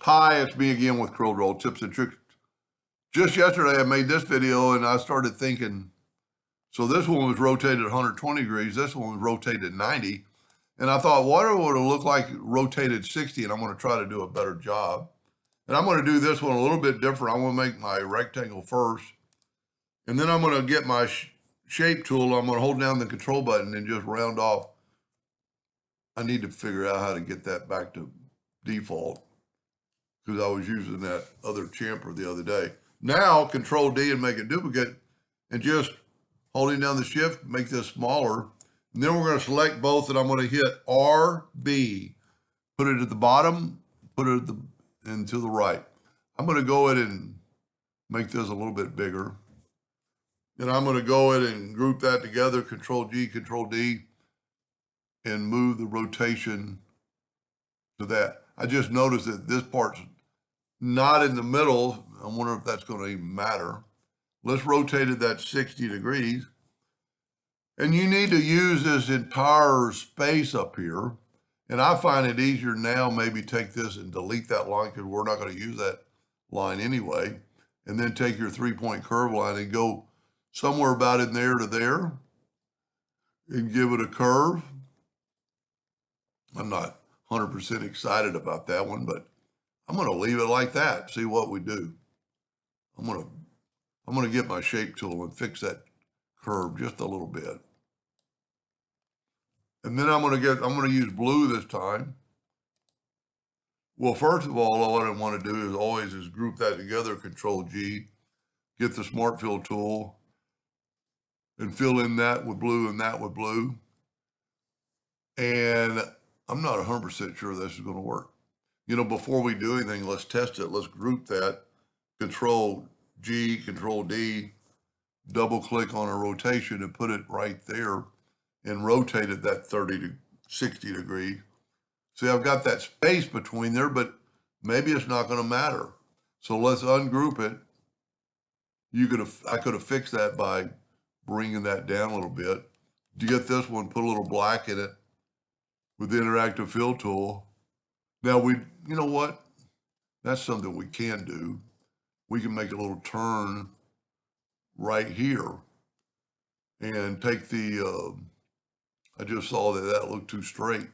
Hi, it's me again with Corel tips and tricks. Just yesterday I made this video and I started thinking, so this one was rotated 120 degrees, this one was rotated 90. And I thought, what would it look like rotated 60? And I'm going to try to do a better job. And I'm going to do this one a little bit different. I'm going to make my rectangle first. And then I'm going to get my shape tool. I'm going to hold down the control button and just round off. I need to figure out how to get that back to default, because I was using that other chamfer the other day. Now, Control D and make a duplicate, and just holding down the shift, make this smaller. And then we're going to select both, and I'm going to hit RB, put it at the bottom, put it and to the right. I'm going to go ahead and make this a little bit bigger. And I'm going to go ahead and group that together, Control G, Control D, and move the rotation to that. I just noticed that this part's not in the middle. I wonder if that's going to even matter. Let's rotate it that 60 degrees. And you need to use this entire space up here. And I find it easier now, maybe take this and delete that line, because we're not going to use that line anyway. And then take your 3-point curve line and go somewhere about in there to there and give it a curve. I'm not 100% excited about that one, but I'm going to leave it like that, see what we do. I'm going to get my shape tool and fix that curve just a little bit. And then I'm going to use blue this time. Well, first of all, what I want to do is group that together, Control G, get the Smart Fill tool and fill in that with blue and that with blue. And I'm not 100% sure this is going to work. You know, before we do anything, let's test it. Let's group that, Control G, Control D, double click on a rotation and put it right there and rotate it that 30 to 60 degree. See, I've got that space between there, but maybe it's not going to matter. So let's ungroup it. I could have fixed that by bringing that down a little bit. To get this one, put a little black in it with the interactive fill tool. Now you know what? That's something we can do. We can make a little turn right here and take the, I just saw that looked too straight.